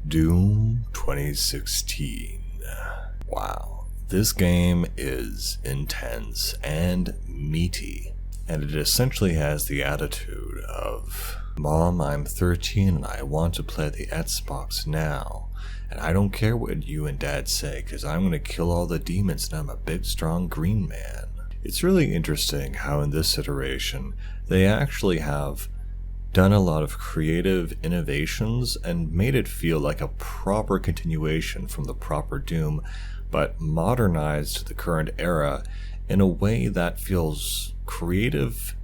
Doom 2016. Wow, this game is intense and meaty, and it essentially has the attitude of, Mom, I'm 13 and I want to play the Xbox now, and I don't care what you and Dad say because I'm going to kill all the demons and I'm a big strong green man. It's really interesting how in this iteration they actually have done a lot of creative innovations and made it feel like a proper continuation from the proper Doom, but modernized to the current era in a way that feels creative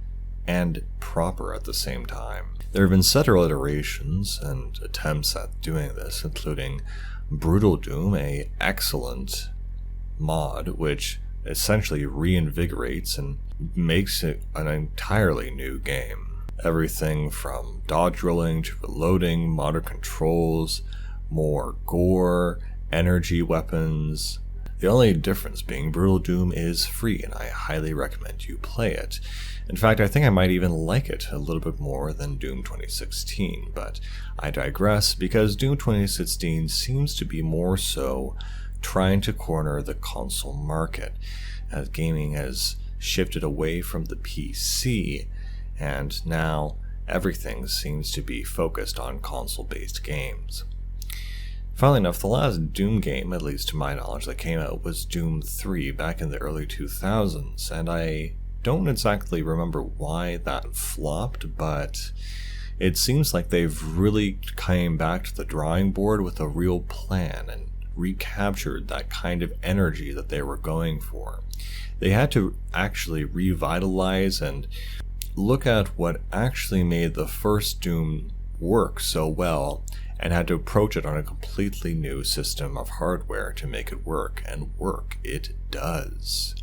and proper at the same time. There have been several iterations and attempts at doing this, including Brutal Doom, an excellent mod which essentially reinvigorates and makes it an entirely new game. Everything from dodge rolling to reloading, modern controls, more gore, energy weapons. The only difference being Brutal Doom is free, and I highly recommend you play it. In fact, I think I might even like it a little bit more than Doom 2016, but I digress because Doom 2016 seems to be more so trying to corner the console market, as gaming has shifted away from the PC, and now everything seems to be focused on console-based games. Funnily enough, the last Doom game, at least to my knowledge, that came out was Doom 3 back in the early 2000s, and I don't exactly remember why that flopped, but it seems like they've really came back to the drawing board with a real plan and recaptured that kind of energy that they were going for. They had to actually revitalize and look at what actually made the first Doom work so well and had to approach it on a completely new system of hardware to make it work, and work it does.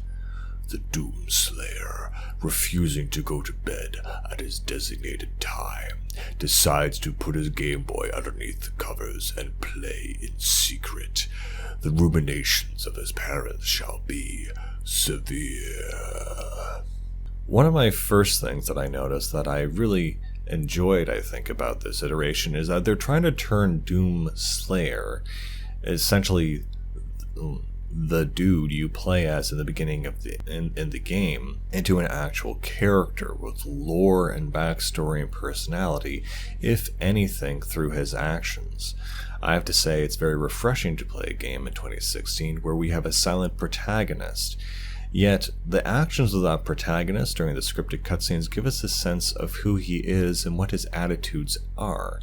The Doom Slayer, refusing to go to bed at his designated time, decides to put his Game Boy underneath the covers and play in secret. The ruminations of his parents shall be severe. One of my first things that I noticed that I really enjoyed, I think, about this iteration is that they're trying to turn Doom Slayer, essentially the dude you play as in the beginning of in the game, into an actual character with lore and backstory and personality, if anything, through his actions. I have to say it's very refreshing to play a game in 2016 where we have a silent protagonist. Yet, the actions of that protagonist during the scripted cutscenes give us a sense of who he is and what his attitudes are.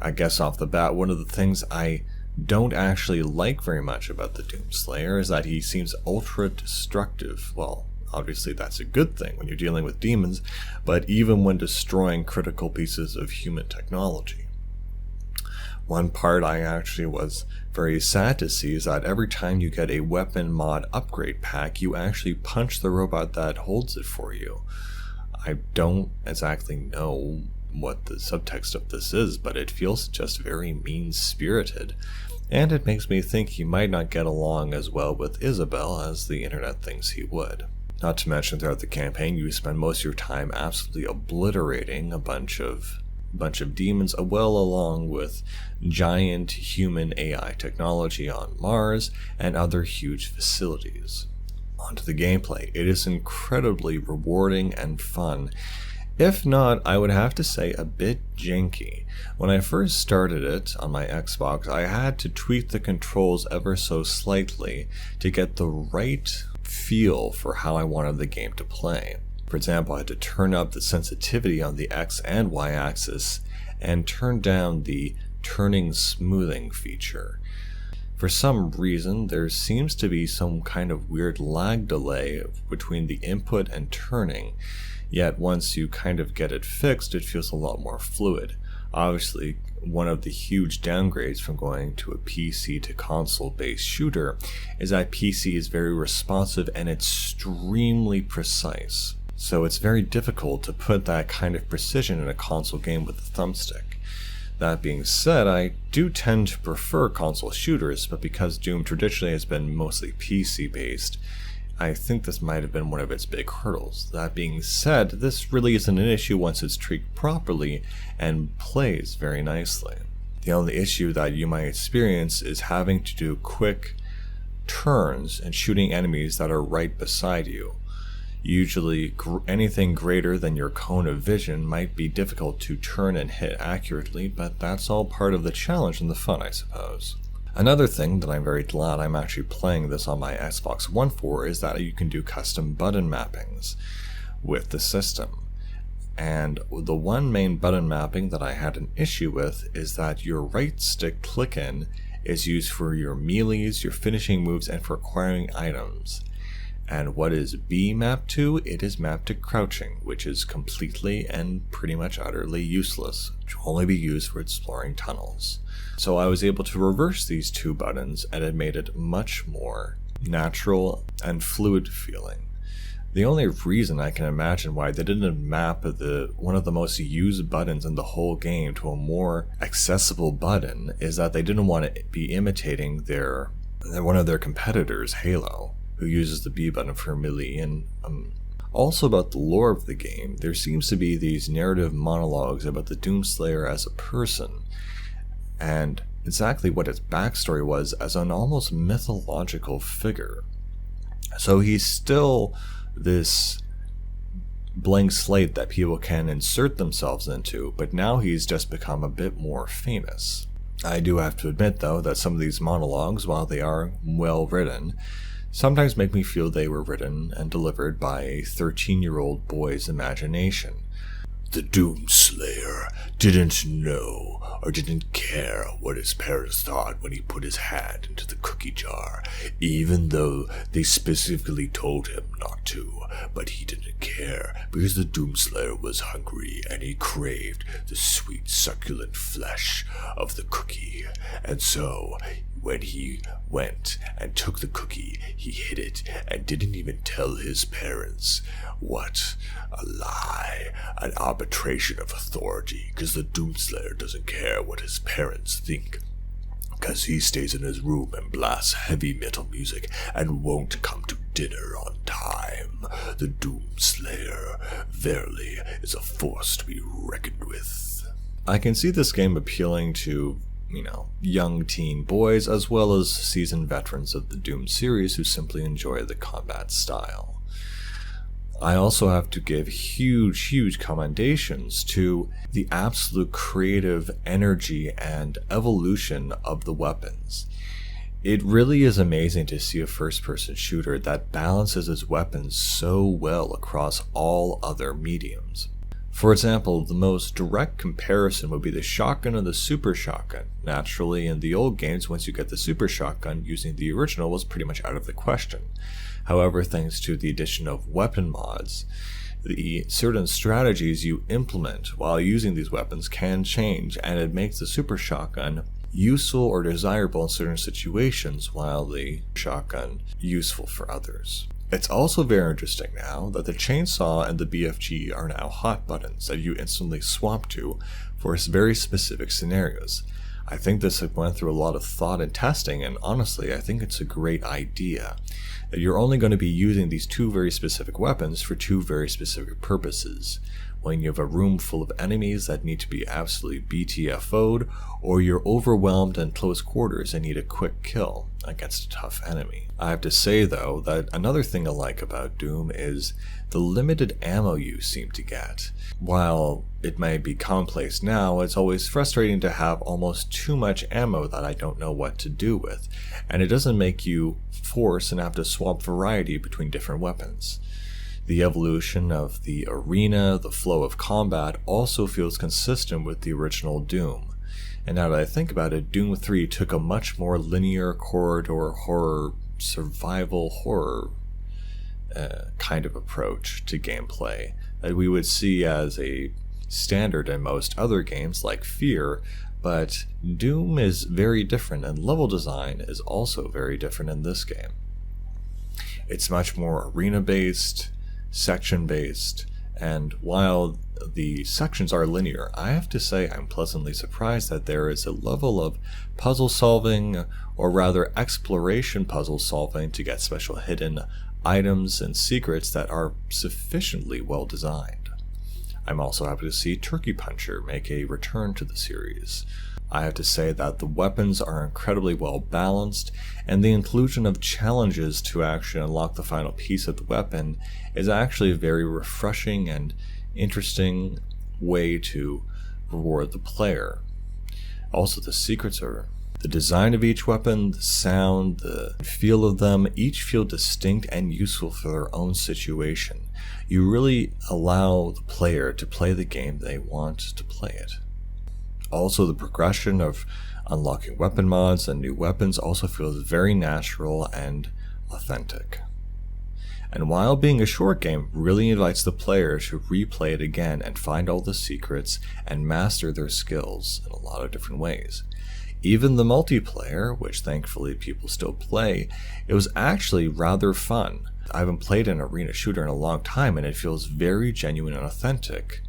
I guess off the bat, one of the things I don't actually like very much about the Doom Slayer is that he seems ultra destructive. Well, obviously that's a good thing when you're dealing with demons, but even when destroying critical pieces of human technology. One part I actually was very sad to see is that every time you get a weapon mod upgrade pack, you actually punch the robot that holds it for you. I don't exactly know what the subtext of this is, but it feels just very mean-spirited, and it makes me think he might not get along as well with Isabel as the internet thinks he would. Not to mention throughout the campaign you spend most of your time absolutely obliterating a bunch of demons, well along with giant human AI technology on Mars and other huge facilities. Onto the gameplay. It is incredibly rewarding and fun. If not, I would have to say a bit janky. When I first started it on my Xbox, I had to tweak the controls ever so slightly to get the right feel for how I wanted the game to play. For example, I had to turn up the sensitivity on the X and Y axis and turn down the turning smoothing feature. For some reason, there seems to be some kind of weird lag delay between the input and turning, yet once you kind of get it fixed, it feels a lot more fluid. Obviously, one of the huge downgrades from going to a PC to console-based shooter is that PC is very responsive and extremely precise. So it's very difficult to put that kind of precision in a console game with a thumbstick. That being said, I do tend to prefer console shooters, but because Doom traditionally has been mostly PC-based, I think this might have been one of its big hurdles. That being said, this really isn't an issue once it's tweaked properly and plays very nicely. The only issue that you might experience is having to do quick turns and shooting enemies that are right beside you. Usually, anything greater than your cone of vision might be difficult to turn and hit accurately, but that's all part of the challenge and the fun, I suppose. Another thing that I'm very glad I'm actually playing this on my Xbox One for is that you can do custom button mappings with the system. And the one main button mapping that I had an issue with is that your right stick click-in is used for your melees, your finishing moves, and for acquiring items. And what is B mapped to? It is mapped to crouching, which is completely and pretty much utterly useless, which will only be used for exploring tunnels. So I was able to reverse these two buttons, and it made it much more natural and fluid feeling. The only reason I can imagine why they didn't map one of the most used buttons in the whole game to a more accessible button is that they didn't want to be imitating one of their competitors, Halo, who uses the B button for melee. And also about the lore of the game, there seems to be these narrative monologues about the Doomslayer as a person, and exactly what its backstory was as an almost mythological figure. So he's still this blank slate that people can insert themselves into, but now he's just become a bit more famous. I do have to admit, though, that some of these monologues, while they are well written, sometimes make me feel they were written and delivered by a 13-year-old boy's imagination. The Doomslayer didn't know or didn't care what his parents thought when he put his hand into the cookie jar, even though they specifically told him not to. But he didn't care because the Doomslayer was hungry and he craved the sweet, succulent flesh of the cookie. And so, when he went and took the cookie, he hid it and didn't even tell his parents. What a lie, an arbitration of authority, because the Doomslayer doesn't care what his parents think, because he stays in his room and blasts heavy metal music and won't come to dinner on time. The Doomslayer verily is a force to be reckoned with. I can see this game appealing to young teen boys as well as seasoned veterans of the Doom series who simply enjoy the combat style. I also have to give huge commendations to the absolute creative energy and evolution of the weapons. It really is amazing to see a first-person shooter that balances its weapons so well across all other mediums. For example, the most direct comparison would be the shotgun and the super shotgun. Naturally, in the old games, once you get the super shotgun, using the original was pretty much out of the question. However, thanks to the addition of weapon mods, the certain strategies you implement while using these weapons can change, and it makes the super shotgun useful or desirable in certain situations, while the shotgun useful for others. It's also very interesting now that the chainsaw and the BFG are now hot buttons that you instantly swap to for very specific scenarios. I think this went through a lot of thought and testing, and honestly, I think it's a great idea that you're only going to be using these two very specific weapons for two very specific purposes. When you have a room full of enemies that need to be absolutely BTFO'd, or you're overwhelmed in close quarters and need a quick kill against a tough enemy. I have to say, though, that another thing I like about Doom is the limited ammo you seem to get. While it may be commonplace now, it's always frustrating to have almost too much ammo that I don't know what to do with, and it doesn't make you force and have to swap variety between different weapons. The evolution of the arena, the flow of combat, also feels consistent with the original Doom. And now that I think about it, Doom 3 took a much more linear corridor horror, survival horror kind of approach to gameplay that we would see as a standard in most other games like Fear, but Doom is very different, and level design is also very different in this game. It's much more arena-based, section-based, and while the sections are linear, I have to say I'm pleasantly surprised that there is a level of puzzle solving, or rather exploration puzzle solving, to get special hidden items and secrets that are sufficiently well designed. I'm also happy to see Turkey Puncher make a return to the series. I have to say that the weapons are incredibly well balanced, and the inclusion of challenges to actually unlock the final piece of the weapon is actually a very refreshing and interesting way to reward the player. Also, the secrets are the design of each weapon, the sound, the feel of them, each feel distinct and useful for their own situation. You really allow the player to play the game they want to play it. Also, the progression of unlocking weapon mods and new weapons also feels very natural and authentic. And while being a short game really invites the player to replay it again and find all the secrets and master their skills in a lot of different ways. Even the multiplayer, which thankfully people still play, it was actually rather fun. I haven't played an arena shooter in a long time and it feels very genuine and authentic.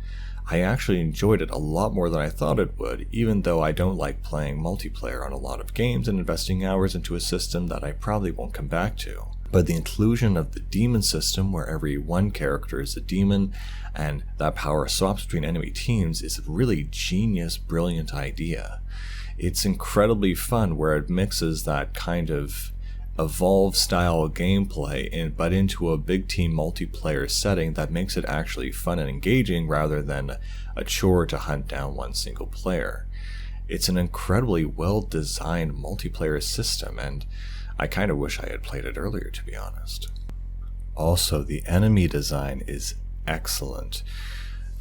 I actually enjoyed it a lot more than I thought it would, even though I don't like playing multiplayer on a lot of games and investing hours into a system that I probably won't come back to. But the inclusion of the demon system, where every one character is a demon, and that power swaps between enemy teams, is a really genius, brilliant idea. It's incredibly fun where it mixes that kind of evolved style gameplay but into a big team multiplayer setting that makes it actually fun and engaging rather than a chore to hunt down one single player. It's an incredibly well designed multiplayer system, and I kind of wish I had played it earlier, to be honest. Also, the enemy design is excellent.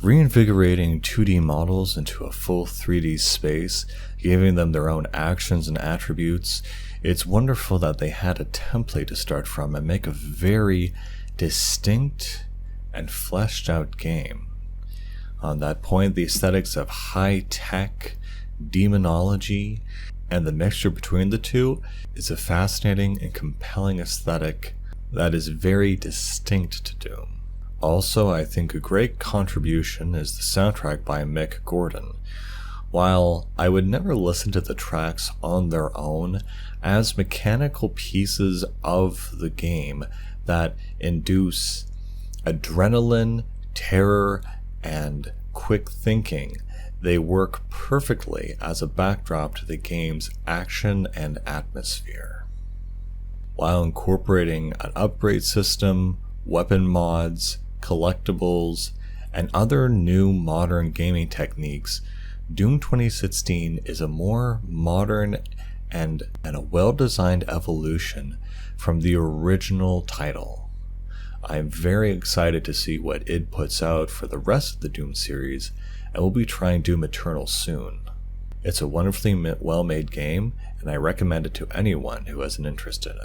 Reinvigorating 2D models into a full 3D space, giving them their own actions and attributes. It's wonderful that they had a template to start from and make a very distinct and fleshed out game. On that point, the aesthetics of high-tech demonology and the mixture between the two is a fascinating and compelling aesthetic that is very distinct to Doom. Also, I think a great contribution is the soundtrack by Mick Gordon. While I would never listen to the tracks on their own, as mechanical pieces of the game that induce adrenaline, terror, and quick thinking, they work perfectly as a backdrop to the game's action and atmosphere. While incorporating an upgrade system, weapon mods, collectibles, and other new modern gaming techniques, Doom 2016 is a more modern and a well-designed evolution from the original title. I'm very excited to see what id puts out for the rest of the Doom series, and we'll be trying Doom Eternal soon. It's a wonderfully well-made game, and I recommend it to anyone who has an interest in it.